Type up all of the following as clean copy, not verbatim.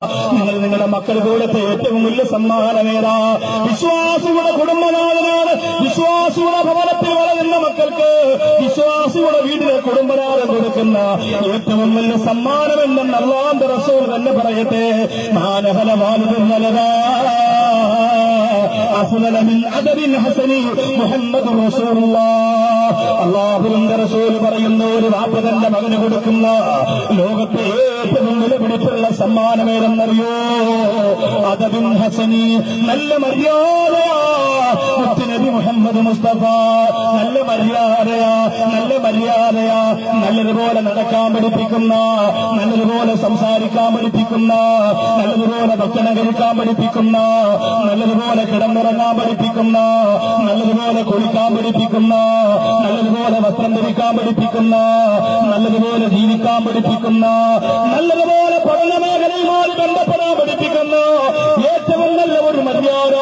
നിങ്ങൾ നിങ്ങളുടെ മക്കൾക്ക് കൊടുത്ത ഏറ്റവും വലിയ സമ്മാനമേതാ? വിശ്വാസിയുടെ കുടുംബനാഥനാണ്. വിശ്വാസിയുടെ ഭവനത്തിൽ വളരുന്ന മക്കൾക്ക് വിശ്വാസിയുടെ വീട്ടിലെ കുടുംബനാഥൻ കൊടുക്കുന്ന ഏറ്റവും വലിയ സമ്മാനമെന്നെന്ന് അല്ലാഹുവിന്റെ റസൂൽ തന്നെ പറയട്ടെ. മാനഹല വാലിദുൻ വലദാ അഫ്ളല മിൻ അദബിൻ ഹസനി മുഹമ്മദുർ റസൂലുള്ളാഹ്. അല്ലാഹുവിന്റെ റസൂൽ പറയുന്ന ഒരു വാപ്പ തന്റെ മകന് കൊടുക്കുന്ന ലോകത്തെ ഏറ്റവും വിലപിടിപ്പുള്ള സമ്മാനമേതെന്നറിയോ? അദബിൻ ഹസനി, നല്ല മര്യാദയാ. മുത്തുനബി മുഹമ്മദ് മുസ്തഫ നല്ല മര്യാദയാ, നല്ല മര്യാദയാ. നല്ലതുപോലെ നടക്കാൻ പഠിപ്പിക്കുന്ന, നല്ലതുപോലെ സംസാരിക്കാൻ പഠിപ്പിക്കുന്ന, നല്ലതുപോലെ ഭക്ഷണം കഴിക്കാൻ പഠിപ്പിക്കുന്ന, നല്ലതുപോലെ കിടന്നുറങ്ങാൻ പഠിപ്പിക്കുന്ന, നല്ലതുപോലെ കുളിക്കാൻ പഠിപ്പിക്കുന്ന, നല്ലതുപോലെ വസ്ത്രം ധരിക്കാൻ പഠിപ്പിക്കുന്ന, നല്ലതുപോലെ ജീവിക്കാൻ പഠിപ്പിക്കുന്ന, നല്ലതുപോലെ പഠന മേഖലയുമായി ബന്ധപ്പെടാൻ പഠിപ്പിക്കുന്ന ഏറ്റവും നല്ല ഒരു മര്യാദ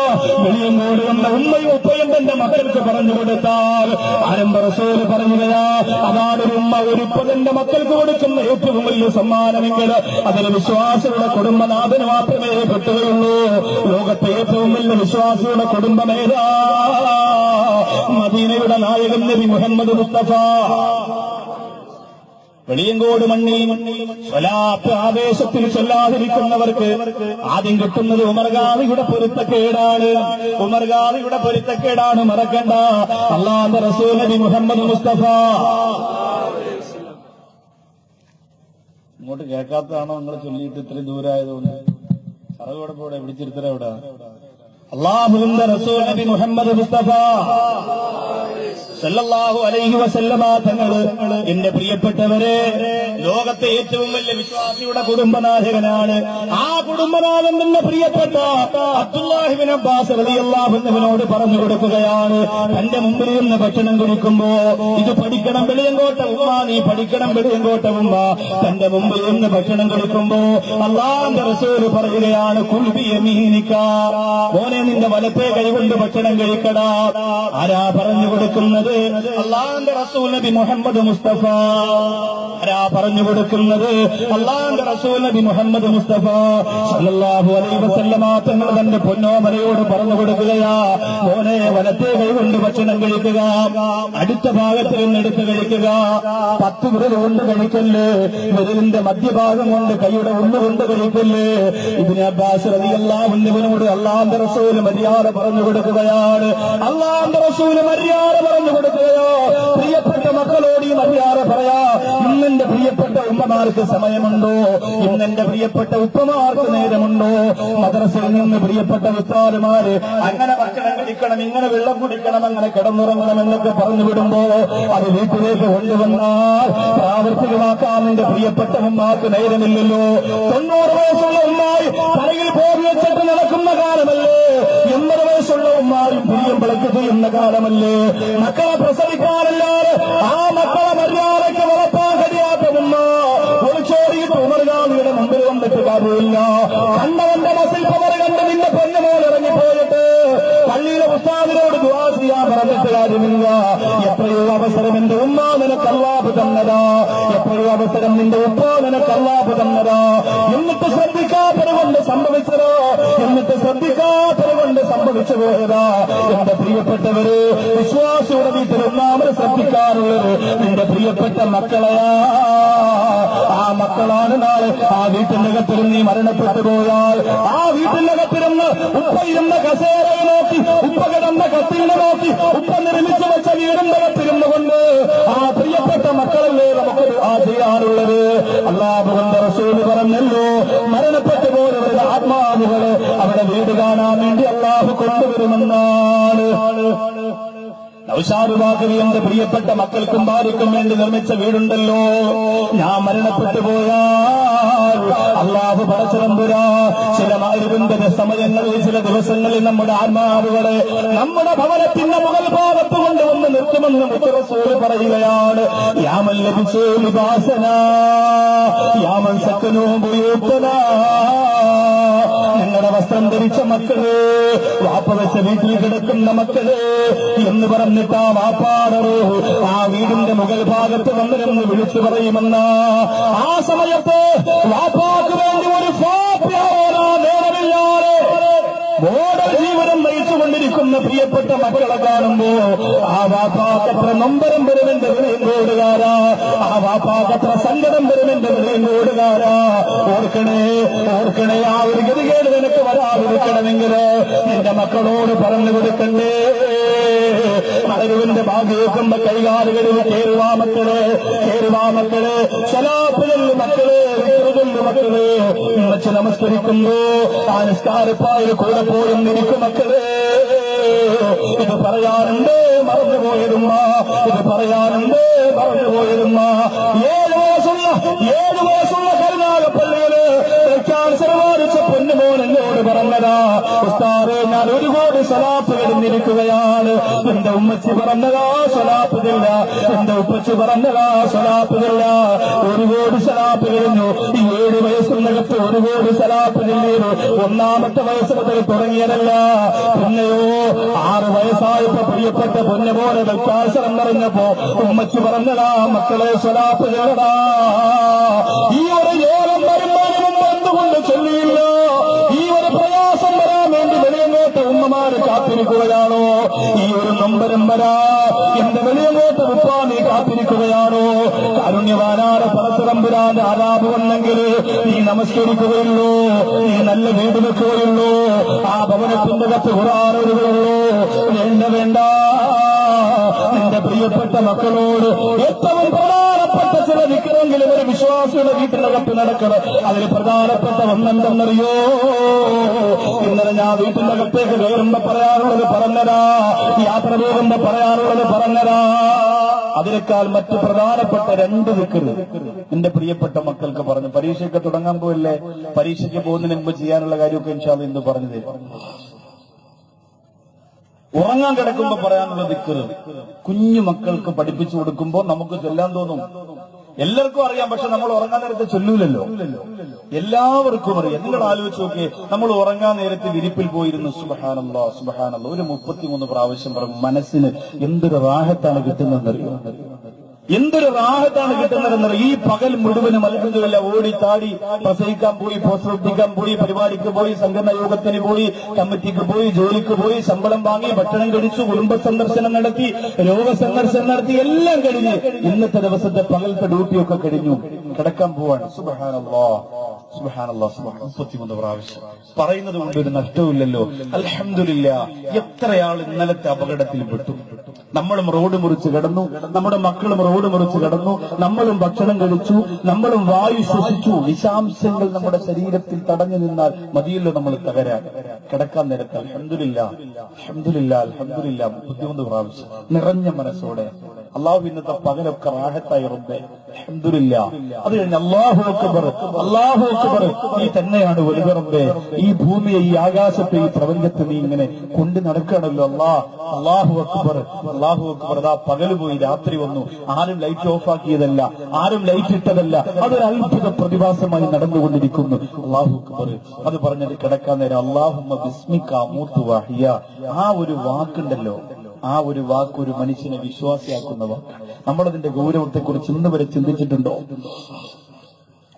വെളിയങ്ങോട് വന്ന ഉമ്മയും ഉപ്പയും തന്റെ മക്കൾക്ക് പറഞ്ഞു കൊടുത്താൽ ആരംഭ റസൂൽ പറയുകയാ, അതാണ് ഒരു ഉമ്മ ഒരു ഉപ്പ തന്റെ മക്കൾക്ക് കൊടുക്കുന്ന ഏറ്റവും വലിയ സമ്മാനമെങ്കിൽ അതിന് വിശ്വാസിയുടെ കുടുംബനാഥന് മാത്രമേ കിട്ടുകയുള്ളൂ. ലോകത്തെ ഏറ്റവും വലിയ വിശ്വാസിയുടെ കുടുംബമേതാ? മദീനയുടെ നായകൻ നബി മുഹമ്മദ് മുസ്തഫ. വെളിയങ്കോട് മണ്ണിൽ സ്വലാത്ത് ആവേശത്തിൽ ചൊല്ലാതിരിക്കുന്നവർക്ക് ആദ്യം കിട്ടുന്നത് ഉമർഗാദിയുടെ പൊരുത്തക്കേടാണ്. ഉമർഗാദിയുടെ പൊരുത്തക്കേടാണ്, മറക്കണ്ട. അല്ലാഹുവിന്റെ റസൂൽ നബി മുഹമ്മദ് മുസ്തഫ. ഇങ്ങോട്ട് കേൾക്കാത്തതാണോ നിങ്ങൾ ചൊല്ലിയിട്ട് ഇത്രയും ദൂരമായതുകൊണ്ട്? പറവോടെ പിടിച്ചിരുത്തരവിടെ. അല്ലാഹുവിന്റെ റസൂൽ നബി മുഹമ്മദ് മുസ്തഫ സല്ലല്ലാഹു അലൈഹി വസല്ലമ തങ്ങള്, എന്റെ പ്രിയപ്പെട്ടവരെ, ലോകത്തെ ഏറ്റവും വലിയ വിശ്വാസിയുടെ കുടുംബനാഥകനാണ്. ആ കുടുംബനാഥൻ തന്നെ പ്രിയപ്പെട്ട അബ്ദുല്ലാഹി ഇബ്നു അബ്ബാസ് റളിയല്ലാഹു അൻഹുവിനോട് പറഞ്ഞു കൊടുക്കുകയാണ്, തന്റെ മുമ്പിൽ നിന്ന് ഭക്ഷണം കുടിക്കുമ്പോ ഇത് പഠിക്കണം വെളിയങ്കോട്ട ഉമ്മ, നീ പഠിക്കണം വെളിയങ്കോട്ട ഉമ്മ. തന്റെ മുമ്പിൽ നിന്ന് ഭക്ഷണം കുടിക്കുമ്പോ അല്ലാഹുവിന്റെ റസൂൽ പറയുകയാണ്, കുൽ ബിയമീനിക, മോനെ നിന്റെ വലത്തെ കൈകൊണ്ട് ഭക്ഷണം കഴിക്കടാ. ആരാ പറഞ്ഞു കൊടുക്കുന്നത്? അല്ലാഹുവിന്റെ റസൂൽ നബി മുഹമ്മദ് മുസ്തഫ. ആരാ പറഞ്ഞു കൊടുക്കുന്നത്? അല്ലാഹുവിന്റെ റസൂൽ നബി മുഹമ്മദ് മുസ്തഫ സല്ലല്ലാഹു അലൈഹി വസല്ലമ തങ്ങൾ തന്റെ പൊന്നോമനയോട് പറഞ്ഞു കൊടുക്കുകയാ, മോനെ വലത്തെ കൈകൊണ്ട് ഭക്ഷണം കഴിക്കുക, അടുത്ത ഭാഗത്ത് നിന്ന് എടുത്ത് കഴിക്കുക. 10 വിരൽ കൊണ്ട് കഴിക്കല്ലേ, വിരലിന്റെ മധ്യഭാഗം കൊണ്ട് കൈയുടെ ഉള്ളുകൊണ്ട് കഴിക്കല്ലേ. ഇബ്നു അബ്ബാസ് റളിയല്ലാഹു അൻഹുവിനോട് അല്ലാഹുവിന്റെ റസൂൽ മര്യാദ പറഞ്ഞു കൊടുക്കുകയാണ്. അല്ലാഹുവിന്റെ റസൂൽ മര്യാദ പറഞ്ഞു കൊടുക്കുകയോ? പ്രിയപ്പെട്ട മക്കളോട് ഈ മര്യാദ പറയാ. ഇന്നെന്റെ പ്രിയപ്പെട്ട ഉമ്മമാർക്ക് സമയമുണ്ടോ? ഇന്നെന്റെ പ്രിയപ്പെട്ട ഉപ്പമാർക്ക് നേരമുണ്ടോ? മദ്രസയിൽ നിന്ന് പ്രിയപ്പെട്ട ഉസ്താദുമാര് അങ്ങനെ ഭക്ഷണം കഴിക്കണം, ഇങ്ങനെ വെള്ളം കുടിക്കണം, അങ്ങനെ കിടന്നുറങ്ങണം എന്നൊക്കെ പറഞ്ഞു വിടുമ്പോ അത് വീട്ടിലേക്ക് കൊണ്ടുവന്നാൽ പ്രാവർത്തികമാക്കാൻ എന്റെ പ്രിയപ്പെട്ട ഉമ്മാക്ക് നേരമില്ലല്ലോ. 90 വയസ്സുള്ള ഉമ്മായി തലയിൽ പോയി വെച്ചിട്ട് നടക്കുന്ന കാലമല്ലേ? 80 വയസ്സുള്ള ഉമ്മാരും പ്രിയം വിളക്ക് ചെയ്യുന്ന കാലമല്ലേ? മക്കളെ പ്രസവിക്കാനല്ലാതെ ആ മക്കളെ മര്യാദയ്ക്ക് വളർത്താൻ കഴിയാത്ത ഉമ്മ ഒളിച്ചോടിയിട്ട് ഉമർഗാദിയുടെ മുമ്പിൽ വന്നിട്ട് കാര്യമില്ല. കണ്ടവന്റെ മസിൽ പവർ കണ്ട് നിന്റെ പൊന്നുമോൾ ഇറങ്ങിപ്പോയിട്ട് പള്ളിയിലെ ഉസ്താദിനോട് ദുആ ചെയ്യാൻ പറഞ്ഞിട്ട് കാര്യമില്ല. എത്രയോ അവസരം എന്റെ ഉമ്മ നിനക്ക് അല്ലാഹു തന്നതാ, എത്രയോ അവസരം നിന്റെ ഉപ്പ നിനക്ക് അല്ലാഹു തന്നതാ. എന്നിട്ട് ശ്രദ്ധിക്കാത്തത് കൊണ്ട് സംഭവിച്ചതോ, എന്നിട്ട് ശ്രദ്ധിക്കാത്തത് കൊണ്ട് സംഭവിച്ചു പോയതാ. എന്റെ പ്രിയപ്പെട്ടവര്, വിശ്വാസിയുടെ വീട്ടിൽ ഒന്നാമത് ശ്രദ്ധിക്കാറുള്ളത് നിന്റെ പ്രിയപ്പെട്ട മക്കളെയാ. ആ മക്കളാണ് നാളെ ആ വീട്ടിനകത്തിലും നീ മരണപ്പെട്ടു പോയാൽ ആ വീട്ടിനകത്തിരുന്ന് ഉപ്പ ഇരുന്ന കസേരയെ നോക്കി, ഉപ്പ കിടന്ന കത്തിലിനെ നോക്കി, ഉപ്പ നിർമ്മിച്ചു വെച്ച വീടിന്റെ കത്തിരുന്നു കൊണ്ട് ആ പ്രിയപ്പെട്ട മക്കളല്ലേ നമുക്ക് ആ ചെയ്യാറുള്ളത്. അല്ലാഹുവിന്റെ റസൂൽ പറഞ്ഞല്ലോ, മരണപ്പെട്ടു പോയവരുടെ ആത്മാവുകള് അവിടെ വീട് കാണാൻ വേണ്ടി അല്ലാഹു കൊണ്ടുവരുമെന്നാണ്. നൗഷാദ് ബാഖവി എന്റെ പ്രിയപ്പെട്ട മക്കൾക്കും ഭാര്യയ്ക്കും വേണ്ടി നിർമ്മിച്ച വീടുണ്ടല്ലോ, ഞാൻ മരണപ്പെട്ടു പോയാൽ അല്ലാഹു പടച്ചതമ്പുരാ ചില മഗ്‌രിബിന്റെ സമയങ്ങളിൽ, ചില ദിവസങ്ങളിൽ നമ്മുടെ ആത്മാവുകളെ നമ്മുടെ ഭവനത്തിന്റെ മുകൾ ഭാഗത്ത് കൊണ്ടുവന്ന് നിർത്തുമെന്ന് മുത്ത് റസൂൽ പറയുകയാണ്. യാമൻ ലബിസൂ ലിബാസനാ യാമൻ സക്കനൂ ബുയൂത്തനാ. ഞങ്ങളുടെ വസ്ത്രം ധരിച്ച മക്കള്, വാപ്പ വെച്ച വീട്ടിൽ കിടക്കുന്ന മക്കള് എന്ന് പറഞ്ഞിട്ട് ആ വാപ്പാടറോ ആ വീടിന്റെ മുകൾ ഭാഗത്ത് വന്നിരുന്ന് വിളിച്ചു പറയുമെന്ന ആ സമയത്ത് വാപ്പാക്ക് വേണ്ടി ഒരു ഫാത്തിഹ പ്രിയപ്പെട്ട മക്കളെ കാണുമ്പോ ആ വാപ്പാക്കത്ര നൊമ്പരം വരുമെന്റെ വിളയങ്കോടുകാരാ, ആ വാപ്പാക്കത്ര സങ്കടം വരുമെന്റെ വിളയങ്കോടുകാരാ. ഓർക്കണേ ഓർക്കണേ, ആ ഒരു ഗതികേട് നിനക്ക് വരാതിരിക്കണമെങ്കിൽ നിന്റെ മക്കളോട് പറഞ്ഞു കൊടുക്കണ്ടേ. മറവിന്റെ ഭാഗ്യവെക്കുമ്പോ കൈകാലുകളിൽ ചേരുവാ മക്കളെ, ചേരുവാ മക്കളെ, ശലാപ്പുകളിൽ മക്കളെ, വികൃതന്റെ മക്കളെ, വെച്ച് നമസ്കരിക്കുമ്പോ ആ നിസ്കാരപ്പായിൽ കൂടെ പോയെന്നിരിക്കും മക്കളെ. ഇത് പറയാനുണ്ട് മറന്നുപോയതുമ്മ, ഇത് പറയാനുണ്ട് മറന്നുപോയതുമ്മ. 7 വയസ്സുള്ള കരുനാഗപ്പള്ളിയില് ക്യാൻസർ ബാധിച്ച പൊന്നുമോൻ എന്നോട് പറഞ്ഞതാ, ഉസ്താദേ ഞാൻ 1 കോടി സ്വലാത്ത് കിടന്നിരിക്കുകയാണ്. എന്റെ ഉമ്മച്ചി പറഞ്ഞതാ സ്വലാത്തില്ല, എന്റെ ഉപ്പച്ചി പറഞ്ഞതാ സ്വലാത്തില്ല. 1 കോടി സ്വലാത്ത് കഴിഞ്ഞു. ഈ 7 വയസ്സിനകത്ത് 1 കോടി സ്വലാത്ത് ചെല്ലിയത് 1ാമത്തെ വയസ്സ് മുതൽ തുടങ്ങിയതല്ല. പിന്നെയോ 6 വയസ്സായപ്പോ പ്രിയപ്പെട്ട പൊന്നുപോലെ ക്യാൻസർ എന്നറിഞ്ഞപ്പോ ഉമ്മച്ചി പറഞ്ഞതാ മക്കളെ സ്വലാത്ത് ചെല്ലടാ. ഈ ഒരു യോഗം വരുമാനം എന്തുകൊണ്ട് ചൊല്ലിയില്ല? ഈ ഒരു പ്രയാസം വരാൻ വേണ്ടി വെളിയങ്ങോട്ട് ഉമ്മമാര് കാത്തിരിക്കുകയാണോ? ഈ ഒരു നൊമ്പരം വരാ എന്റെ വെളിയങ്ങോട്ട് ഉപ്പാമി കാത്തിരിക്കുകയാണോ? കാരുണ്യവാനായ പരത്തരമ്പുരാന്റെ ആരാപ് വന്നെങ്കിൽ നീ നമസ്കരിക്കുകയുള്ളൂ, നീ നല്ല വീട് വെക്കുകയുള്ളൂ, ആ ഭവനത്തിന്റെ കത്ത് ഖുർആനോടുകയുള്ളൂ. വേണ്ട വേണ്ട, നിന്റെ പ്രിയപ്പെട്ട മക്കളോട് ഏറ്റവും പ്രധാനപ്പെട്ട ചില ദിക്റെങ്കിലും ഒരു വിശ്വാസിയുടെ വീട്ടിനകത്ത് നടക്കണം. അതിൽ പ്രധാനപ്പെട്ട ഒന്നെന്തെന്നറിയോ? ഇന്നലെ ഞാൻ വീട്ടിനകത്തേക്ക് കയറുമ്പോ പറയാറുള്ളത് പറഞ്ഞരാ, യാത്ര പോകുമ്പോ പറയാറുള്ളത് പറഞ്ഞരാ. അതിനേക്കാൾ മറ്റ് പ്രധാനപ്പെട്ട 2 ദിക്ർ എന്റെ പ്രിയപ്പെട്ട മക്കൾക്ക് പറഞ്ഞു. പരീക്ഷയ്ക്ക് തുടങ്ങാൻ പോയില്ലേ, പരീക്ഷയ്ക്ക് പോകുന്നതിന് മുമ്പ് ചെയ്യാനുള്ള കാര്യമൊക്കെ ഇൻഷാ അല്ലാഹ് ഇന്ന് പറഞ്ഞു തരും. ഉറങ്ങാൻ കിടക്കുമ്പോ പറയാനുള്ള ദിക്ർ കുഞ്ഞു മക്കൾക്ക് പഠിപ്പിച്ചു കൊടുക്കുമ്പോ നമുക്ക് ചൊല്ലാൻ തോന്നും. എല്ലാവർക്കും അറിയാം, പക്ഷെ നമ്മൾ ഉറങ്ങാൻ നേരത്തെ ചൊല്ലൂലല്ലോ. എല്ലാവർക്കും അറിയാം. നിങ്ങൾ ആലോചിച്ച് നോക്കിയേ, നമ്മൾ ഉറങ്ങാൻ നേരത്തെ വിരിപ്പിൽ പോയിരുന്നു സുബ്ഹാനല്ലാഹ് സുബ്ഹാനല്ലാഹ് ഒരു 33 പ്രാവശ്യം പറഞ്ഞു. മനസ്സിന് എന്തൊരു റാഹത്താണ് കിട്ടുന്നതെന്നറിയോ? എന്തൊരു റാഹത്താണ് കിട്ടുന്നതെന്നറിയോ? ഈ പകൽ മുഴുവനും അൽഹംദുലില്ലാഹ് ഓടി താടി പ്രസംഗിക്കാൻ പോയി, പോസ്റ്റർ ഒട്ടിക്കാൻ പോയി, പരിപാടിക്ക് പോയി, സംഘടനാ യോഗത്തിന് പോയി, കമ്മിറ്റിക്ക് പോയി, ജോലിക്ക് പോയി, ശമ്പളം വാങ്ങി, ഭക്ഷണം കഴിച്ചു, കുടുംബ സന്ദർശനം നടത്തി, രോഗസന്ദർശനം നടത്തി, എല്ലാം കഴിഞ്ഞ് ഇന്നത്തെ ദിവസത്തെ പകലത്തെ ഡ്യൂട്ടിയൊക്കെ കഴിഞ്ഞു കിടക്കാൻ പോവാണ്. സുബ്ഹാനല്ലാഹ് സുബ്ഹാനല്ലാഹ് 33 പ്രാവശ്യം പറയുന്നത് കൊണ്ട് ഒരു നഷ്ടവുമില്ലല്ലോ. അൽഹംദുലില്ലാഹ്. എത്രയാൾ ഇന്നലത്തെ അപകടത്തിൽ പെട്ടു. നമ്മളും റോഡ് മുറിച്ച് കിടന്നു, നമ്മുടെ മക്കളും റോഡ് മുറിച്ച് കിടന്നു, നമ്മളും ഭക്ഷണം കഴിച്ചു, നമ്മളും വായു ശ്വസിച്ചു. വിഷാംശങ്ങൾ നമ്മുടെ ശരീരത്തിൽ തടഞ്ഞു നിന്നാൽ മതിയല്ലോ നമ്മൾ തകരാൻ. കിടക്കാൻ നേരത്തെ അൽഹംദുലില്ലാഹ് അൽഹംദുലില്ലാഹ് അൽഹംദുലില്ലാഹ് 33 പ്രാവശ്യം നിറഞ്ഞ മനസ്സോടെ അള്ളാഹു ഇന്നത്തെ പകലൊക്കെ റാഹത്തായി റബ്ബേ അൽഹംദുലില്ലാഹ്. അത് കഴിഞ്ഞ് അല്ലാഹു അക്ബർ അല്ലാഹു അക്ബർ. നീ തന്നെയാണ് വലുത് റബ്ബേ. ഈ ഭൂമിയെ, ഈ ആകാശത്തെ, ഈ പ്രപഞ്ചത്തെ നീ ഇങ്ങനെ കൊണ്ട് നടക്കുകയാണല്ലോ അല്ലാഹു അക്ബർ അല്ലാഹു അക്ബർ. അതാ പകല് പോയി രാത്രി വന്നു. ആരും ലൈറ്റ് ഓഫ് ആക്കിയതല്ല, ആരും ലൈറ്റ് ഇട്ടതല്ല. അതൊരു അത്ഭുത പ്രതിഭാസമായി നടന്നുകൊണ്ടിരിക്കുന്നു. അല്ലാഹു അക്ബർ. അത് പറഞ്ഞത് കിടക്കാൻ നേരം അല്ലാഹുമ്മ ബിസ്മിക അമൂതു വഅഹ്യ. ആ ഒരു വാക്കുണ്ടല്ലോ, ആ ഒരു വാക്ക് ഒരു മനുഷ്യനെ വിശ്വാസിയാക്കുന്ന വാക്ക്. നമ്മളതിന്റെ ഗൗരവത്തെക്കുറിച്ച് ഇന്ന് വരെ ചിന്തിച്ചിട്ടുണ്ടോ?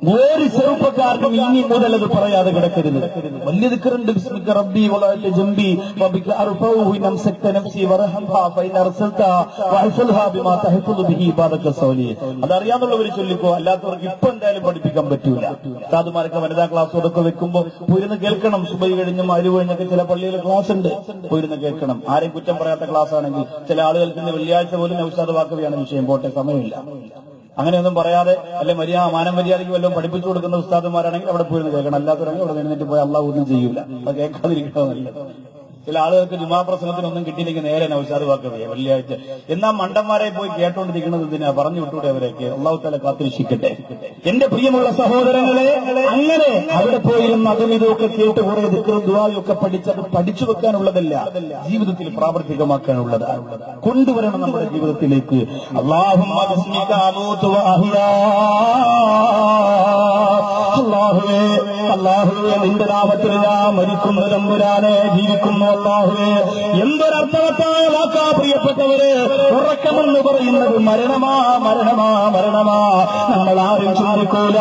ഒരു ചെറുപ്പക്കാരനും ഇനി മുതൽ അത് പറയാതെ കിടക്കരുത്. വലിയ ദിക്റുണ്ട്, ബിസ്മിക റബ്ബി വലഅത ജംബി വബിക അർഫഉഹു നംസക്ത നഫ്സി വറഹംഹാ ഫൈന അർസൽത വഅഫൽഹാ ബിമാ തഹഫുദു ബിഹി ഇബാദക സൗലിഹ്. അതറിയാന്നുള്ളവർ ചൊല്ലിക്കോ, അല്ലാത്തവർക്ക് ഇപ്പൊ എന്തായാലും പഠിപ്പിക്കാൻ പറ്റൂല. സാധുമാരൊക്കെ വനിതാ ക്ലാസ് അതൊക്കെ വെക്കുമ്പോ പോയിരുന്ന് കേൾക്കണം. സുബഹി കഴിഞ്ഞും അരിവ് കഴിഞ്ഞൊക്കെ ചില പള്ളിയിൽ ക്ലാസ് ഉണ്ട്, പോയിരുന്ന് കേൾക്കണം. ആരെയും കുറ്റം പറയാത്ത ക്ലാസ് ആണെങ്കിൽ ചില ആളുകൾക്ക് വെള്ളിയാഴ്ച പോലും നൗഷാദ് വാക്കവിയാണ് വിഷയം, പോട്ടെ സമയമില്ല. അങ്ങനെയൊന്നും പറയാതെ അല്ലെ മാനം മര്യാദയ്ക്ക് വല്ലതും പഠിപ്പിച്ചു കൊടുക്കുന്ന ഉസ്താദുമാരാണെങ്കിൽ അവിടെ പോയിരുന്ന് കേൾക്കണം. അല്ലാത്തവരാണെങ്കിൽ അവിടെ നിന്നിട്ട് പോയി അള്ളാഹു ഒന്നും ചെയ്യൂല. അത് കേൾക്കാതിരിക്കണമെന്നില്ല. ചില ആളുകൾക്ക് ജുമാ പ്രസംഗത്തിനൊന്നും കിട്ടിയില്ലെങ്കിൽ നേരെ നൗഷാദ് വാക്കവിയെ വെള്ളിയാഴ്ച. എന്നാ മണ്ടന്മാരെ പോയി കേട്ടോണ്ടിരിക്കുന്നത് എന്തിനാ? പറഞ്ഞു വിട്ടൂടെ അവരൊക്കെ. അള്ളാഹു തആല കാത്തിരക്ഷിക്കട്ടെ. എന്റെ പ്രിയമുള്ള സഹോദരങ്ങളെ, അങ്ങനെ അവിടെ പോയിരുന്ന അതും ഇതൊക്കെ കേട്ട് കുറെ ദിക്റും ദുആയും ഒക്കെ പഠിച്ചത് പഠിച്ചു വെക്കാനുള്ളതല്ല, ജീവിതത്തിൽ പ്രാവർത്തികമാക്കാനുള്ളതാണ്. കൊണ്ടുവരണം നമ്മുടെ ജീവിതത്തിലേക്ക്. അല്ലാഹുമ്മ ബിസ്മിക അമൂതു വഅഹ്യാ. അല്ലാഹുവേ, അല്ലാഹുവേ നിന്റെ നാമത്തിൽ ഞാൻ മരിക്കുന്നു തമ്പുരാനെ, ജീവിക്കുന്നു അല്ലാഹുവേ. എന്തൊരർത്ഥവത്തായ വാക്കാ പ്രിയപ്പെട്ടവരെ. ഉറക്കമെന്ന് പറയുന്നത് മരണമാ മരണമാ മരണമാ. നമ്മളാരും ചിന്തിക്കൂല,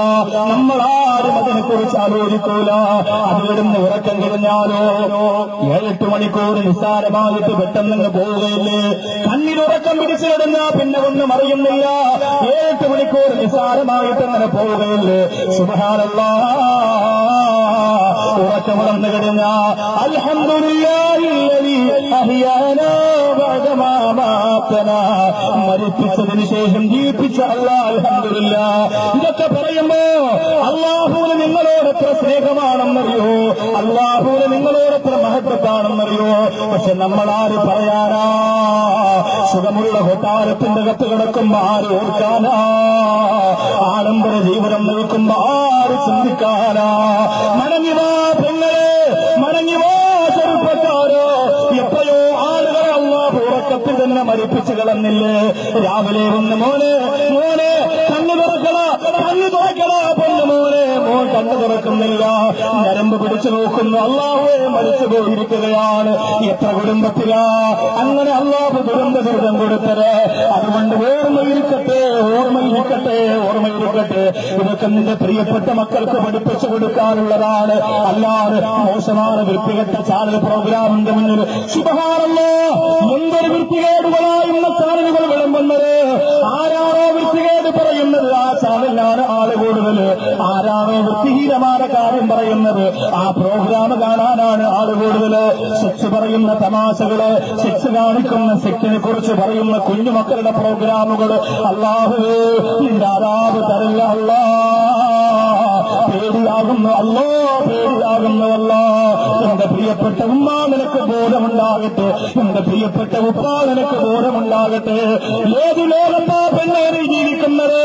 നമ്മളാരും അതിനെക്കുറിച്ച് ആലോചിക്കൂല. അതിലിടുന്ന് ഉറക്കം കഴിഞ്ഞാലോ 7-8 മണിക്കൂർ നിസ്സാരമായിട്ട് പെട്ടെന്ന് പോവുകയില്ലേ. കണ്ണിലുറക്കം പിടിച്ചിടുന്ന പിന്നെ ഒന്നും അറിയുന്നില്ല. 7-8 മണിക്കൂർ നിസ്സാരമായിട്ട് അങ്ങനെ പോവുകയില്ലേ. സുബ്ഹാനല്ലാഹ്. ഉറക്കം വന്നു കഴിഞ്ഞ അൽഹംദുലില്ലാഹില്ലദീ അഹ്യാനാ ബഅദമാ മാതനാ, മരിപ്പിച്ചതിന് ശേഷം ജീവിപ്പിച്ച അല്ലാഹ് അൽഹംദുലില്ലാഹ്. ഇതൊക്കെ പറയുമ്പോ അല്ലാഹുവിന് നിങ്ങളോട് എത്ര സ്നേഹമാണെന്നറിയോ, അല്ലാഹുവിന് നിങ്ങളോട് എത്ര മഹത്വത്താണെന്നറിയോ. പക്ഷെ നമ്മളാര് പറയാനാ? സുഖമുള്ള കൊട്ടാരത്തിന്റെ അകത്ത് കിടക്കുമ്പോ ആര് ഓർക്കാനാ? ആഡംബര ജീവിതം നയിക്കുമ്പോ ആര് ചിന്തിക്കാനാ? മടങ്ങിവാ പെങ്ങളെ, മടങ്ങിവാ ചെറുപ്പക്കാരോ. എത്രയോ ആളുകളെ അല്ലാഹു ഉറക്കത്തിൽ തന്നെ മരിപ്പിച്ചു കളഞ്ഞില്ലേ. രാവിലെ ഒന്ന് മോനെ മോനെ കണ്ണു തുറക്കണ, കണ്ണു തുറക്കണ പൊന്നു മോനെ, മോൻ കണ്ണു തുറക്കുന്നില്ല. ഞരമ്പ് പിടിച്ചു നോക്കുന്നു, അല്ലാഹുവേ മരിച്ചു പോയിരിക്കുകയാണ്. എത്ര കുടുംബത്തിലാ അങ്ങനെ അല്ലാഹു ദുരന്ത ദുരിതം കൊടുത്തത്. അതുകൊണ്ട് ഓർമ്മയിരിക്കട്ടെ, ഓർമ്മയിരിക്കട്ടെ, ഓർമ്മയിരിക്കട്ടെ. ഇതൊക്കെ നിന്റെ പ്രിയപ്പെട്ട മക്കൾക്ക് പഠിപ്പിച്ചു കൊടുക്കാനുള്ളതാണ്. അല്ലാതെ മോശമാണ് വൃത്തികെട്ട ചാനൽ പ്രോഗ്രാമിന്റെ മുന്നിൽ സുബ്ഹാനല്ലാഹ് എന്തൊരു വൃത്തികേടുകളായുള്ള ചാനലുകൾ വിളമ്പുന്നത്. ആരാണോ വൃത്തികേട് പറയുന്നത് ആ ചാനലിലാണ് ആള് കൂടുതൽ. ആരാണോ വൃത്തിഹീനമായ കാര്യം പറയുന്നത് ആ പ്രോഗ്രാം കാണാനാണ് ആള് കൂടുതൽ. സെക്സ് പറയുന്ന തമാശകള്, സെക്സ് കാണിക്കുന്ന സെക്സിനെ കുറിച്ച് പറയുന്ന കുഞ്ഞുമക്കളുടെ പ്രോഗ്രാമുകൾ അല്ലാഹുവേ നിന്റെ അദാബ് തരില്ല അല്ലാ. പേടിയാകുന്നു അല്ലോ, പേടിയാകുന്നു അല്ലാ. എന്റെ പ്രിയപ്പെട്ട ഉമ്മ നിനക്ക് ബോധമുണ്ടാകട്ടെ, എന്റെ പ്രിയപ്പെട്ട ഉപ്പ നിനക്ക് ബോധമുണ്ടാകട്ടെ. ഏതു ലോകത്താ പെണ്ണേ നീ ജീവിക്കുന്നത്?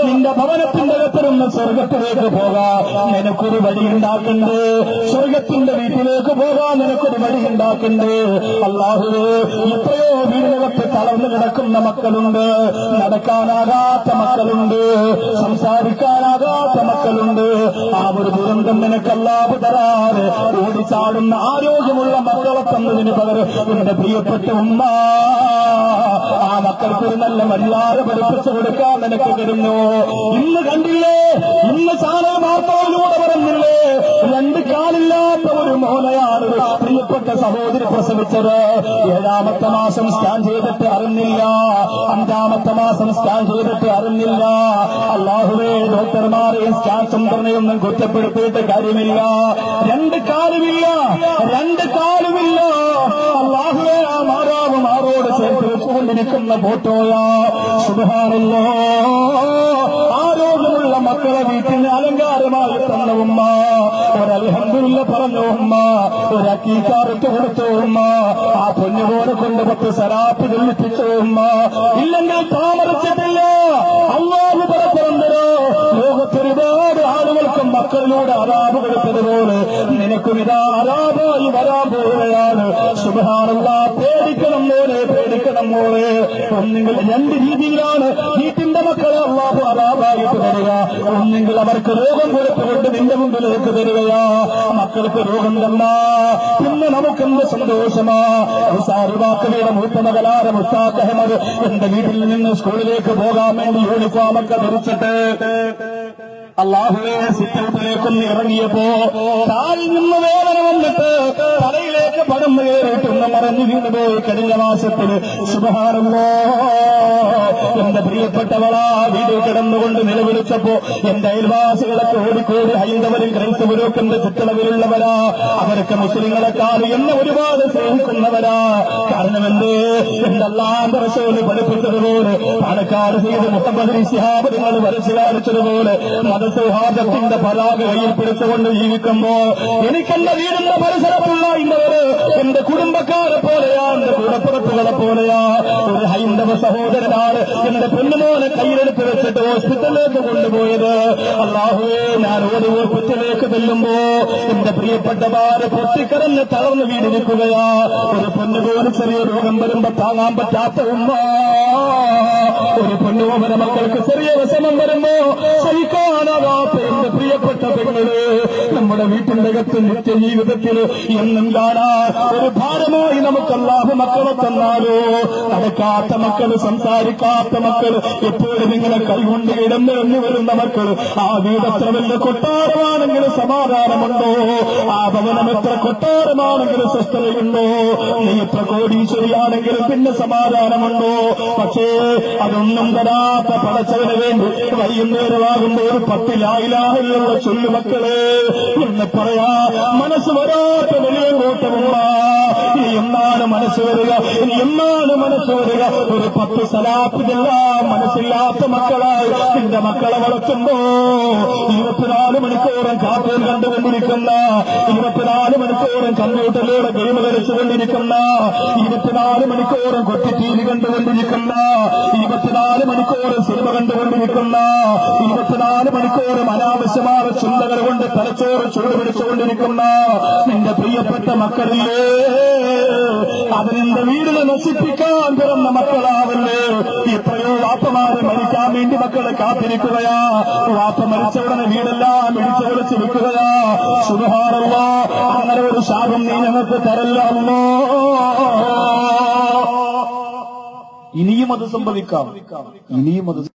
നിന്റെ ഭവനത്തിന്റെ അകത്തിരുന്ന് സ്വർഗത്തിലേക്ക് പോകാം നിനക്കൊരു വഴിയുണ്ടാക്കണ്ടേ. സ്വർഗത്തിന്റെ വീട്ടിലേക്ക് പോകാൻ നിനക്കൊരു വഴിയുണ്ടാക്കണ്ടേ. അല്ലാഹുവേ എത്രയോ വീടിനകത്ത് തളർന്നു കിടക്കുന്ന മക്കളുണ്ട്, നടക്കാനാകാത്ത മക്കളുണ്ട്, സംസാരിക്കാനാകാത്ത മക്കളുണ്ട്. ആ ഒരു ദുരന്തം നിനക്ക് അല്ലാഹു തരാറ്. ഓടിച്ചാടുന്ന ആരോഗ്യമുള്ള മക്കളെ തന്നതിന് പകരം എന്റെ പ്രിയപ്പെട്ട ഉമ്മ ആ മക്കൾക്കൊരു നല്ല മര്യാദ പഠിപ്പിച്ചു കൊടുക്കാൻ നിനക്ക് തരുന്നു. ഇന്ന് കണ്ടില്ലേ, ഇന്ന് ചാനൽ വാർത്തകളിലൂടെ പറഞ്ഞില്ലേ, 2 കാലില്ലാത്ത ഒരു മോനെയാണ് ഒരു പ്രിയപ്പെട്ട സഹോദരി പ്രസവിച്ചത്. 7ാമത്തെ മാസം സ്കാൻ ചെയ്തിട്ട് അറിഞ്ഞില്ല, 5ാമത്തെ മാസം സ്കാൻ ചെയ്തിട്ട് അറിഞ്ഞില്ല. അല്ലാഹുവേ ഡോക്ടർമാരെയും സ്കാൻ സെന്ററിനെയൊന്നും കുറ്റപ്പെടുത്തിയിട്ട് കാര്യമില്ല. 2 കാലുമില്ല, 2 കാലുമില്ല. അല്ലാഹുവേ ആ മാറാവ് മാറോട് ചേർത്ത് വെച്ചുകൊണ്ടിരിക്കുന്ന ഫോട്ടോയാ. സുബ്ഹാനല്ലാഹ്. ആരോഗ്യമുള്ള മക്കളെ വീട്ടിന് അലങ്കാരമായി തന്ന ഉമ്മ, ഒരൽഹംദുലില്ലാഹ് പറഞ്ഞു ഉമ്മ, ഒരു അക്കീക്കാറിട്ട് കൊടുത്തു ഉമ്മ, ആ പൊന്നുപോലെ കൊണ്ട് 10 സലാത്ത് ചൊല്ലിപ്പിച്ചു ഉമ്മ. ഇല്ലെങ്കിൽ താമരച്ചിട്ടില്ല. അല്ലാഹു പരപ്പരന്തരോ ലോകത്തൊരുപാട് ആളുകൾക്ക് മക്കളിലൂടെ അറാബ് കൊടുത്തതുപോലെ നിനക്കും ഇതാ അറാബായി വരാൻ പോവുകയാണ്. സുബ്ഹാനല്ലാഹ്. പേടിക്കണം മോനെ, പേടിക്കണം മോനെ. ഒന്നെങ്കിൽ 2 രീതിയിലാണ് വീട്ടിന്റെ മക്കളെ അല്ലാഹു അറാബായിട്ട് തരിക. ഒന്നെങ്കിൽ അവർക്ക് രോഗം കൊടുത്തുകൊണ്ട് നിന്റെ മുമ്പിലേക്ക് തരികയാ. മക്കൾക്ക് രോഗം തന്നാ പിന്നെ നമുക്കെന്ത് സന്തോഷമാ. സാറുവാക്കയുടെ മൂത്ത മകനായ മുസ്താഖ് അഹമ്മദ് എന്റെ വീട്ടിൽ നിന്ന് സ്കൂളിലേക്ക് പോകാൻ വേണ്ടി യൂണിഫോമൊക്കെ ധരിച്ചിട്ട് അല്ലാഹുവേ സിറ്റൗട്ടിലേക്കൊന്ന് ഇറങ്ങിയപ്പോ കാലിൽ നിന്ന് വേദന വന്നിട്ട് തലയിലേക്ക് പടം കയറിയിട്ടൊന്ന് മറഞ്ഞു വീണുപോയി. കഴിഞ്ഞ മാസത്തിന് സുബ്ഹാനല്ലാഹ് എന്റെ പ്രിയപ്പെട്ടവളാ വീട്ടിൽ കിടന്നുകൊണ്ട് നിലവിളിച്ചപ്പോ എന്റെ അയൽവാസികളൊക്കെ ഓടിക്കൂടി ഹൈന്ദവരും ക്രൈസ്തവരും ഒക്കെ എന്റെ ചുറ്റളവിലുള്ളവരാ. അവരൊക്കെ മുസ്ലിങ്ങളെക്കാൾ എന്നെ ഒരുപാട് സ്നേഹിക്കുന്നവരാ. കാരണം എന്ത്? എന്റെ അല്ലാഹുവിന്റെ റസൂൽ പഠിപ്പിച്ചതുപോലെ പാണക്കാട് ചെയ്ത് മുഹമ്മദ് ശിഹാബ് നിങ്ങൾ വരച്ചു കാണിച്ചതുപോലെ മതസൗഹാർദ്ദത്തിന്റെ പതാക കയ്യിൽ പിടിച്ചുകൊണ്ട് ജീവിക്കുമ്പോ എനിക്കെന്റെ വീടിന്റെ പരിസരത്തുള്ള ഇന്നവര് എന്റെ കുടുംബക്കാരെ പോലെയാ, എന്റെ കൂടപ്പുറത്തുകളെ പോലെയാ. ഒരു ഹൈന്ദവ സഹോദരനാണ് എന്റെ പെണ്ണുമോനെ കയ്യിലെടുത്ത് വെച്ചിട്ട് ഹോസ്പിറ്റലിലേക്ക് കൊണ്ടുപോയത്. അല്ലാഹുവേ ഞാൻ ഓടി ഹോസ്പിറ്റലിലേക്ക് ചെല്ലുമ്പോ എന്റെ പ്രിയപ്പെട്ട ഭാര്യ പൊട്ടിക്കരഞ്ഞ് തളർന്നു വീടിരിക്കുകയാ. ഒരു പൊന്നുപോലെ ചെറിയ രോഗം വരുമ്പോ താങ്ങാൻ പറ്റാത്ത ഉമ്മ, ഒരു പൊന്നുപോലെ മക്കൾക്ക് ചെറിയ വിഷമം വരുമ്പോ സഹിക്കാനാകാത്ത എന്റെ പ്രിയപ്പെട്ട പെണ്ണുകള് നമ്മുടെ വീട്ടിന്റെ അകത്ത് നിത്യജീവിതത്തിൽ എന്നും കാണാൻ ഒരു ഭാരമായി നമുക്ക് അല്ലാഹു മക്കളെ തന്നാലോ? നടക്കാത്ത മക്കള്, സംസാരിക്കാത്ത മക്കള്, എപ്പോഴും ഇങ്ങനെ കൈകൊണ്ട് ഇടന്നിറങ്ങി വരുന്ന മക്കള്. ആ വീട് എത്ര വലിയ കൊട്ടാരമാണെങ്കിലും സമാധാനമുണ്ടോ? ആ ഭവനം എത്ര കൊട്ടാരമാണെങ്കിലും സ്വസ്ഥതയുണ്ടോ? നീ എത്ര കോടീശ്വരിയാണെങ്കിലും പിന്നെ സമാധാനമുണ്ടോ? പക്ഷേ അതൊന്നും തരാത്ത പടച്ചവന് വേണ്ടി വൈകുന്നേരമാകുമ്പോൾ 10 ലാ ഇലാഹ ഇല്ലല്ലാഹ് ചൊല്ലു മക്കളെ എന്ന് പറയാ മനസ്സ് വരാത്ത വലിയ കോട്ടമുള്ള. ഇനി എന്നാണ് മനസ്സ് വരിക? ഇനി എന്നാണ് മനസ്സ് വരിക? ഒരു 10 സലാത്തിനെല്ലാം മനസ്സില്ലാത്ത മക്കളായി നിന്റെ മക്കളെ വളർത്തുമ്പോ 24 മണിക്കൂറും കാർട്ടൂൺ കണ്ടുകൊണ്ടിരിക്കുന്ന, 24 മണിക്കൂറും കമ്പ്യൂട്ടറിലൂടെ ഗെയിം കളിച്ചുകൊണ്ടിരിക്കുന്ന, 24 മണിക്കൂറും കൊട്ടിറ്റീവി കണ്ടുകൊണ്ടിരിക്കുന്ന, 24 മണിക്കൂറും സിനിമ കണ്ടുകൊണ്ടിരിക്കുന്ന, 24 മണിക്കൂറും അനാവശ്യമായ ചിന്തകൾ കൊണ്ട് തലച്ചോറ് ചൂടുപിടിച്ചുകൊണ്ടിരിക്കുന്ന നിന്റെ പ്രിയപ്പെട്ട മക്കളില്ലേ? അത് നിന്റെ വീടിനെ നശിപ്പിക്കാൻ പിറന്ന മക്കളാവല്ലേ? എത്രയോ വാപ്പമാരെ മരിക്കാൻ വേണ്ടി മക്കളെ കാത്തിരിക്കുകയാ. വാപ്പ മരിച്ച ഉടനെ വീടെല്ലാം ഇടിച്ചു വിളിച്ച് വെക്കുകയാ. സുബ്ഹാനല്ലാഹ്, അങ്ങനെ ഒരു ശാപം നീ ഞങ്ങൾക്ക് തരല്ലോ. ഇനിയും അത് സംഭവിക്കാം, ഇനിയും അത്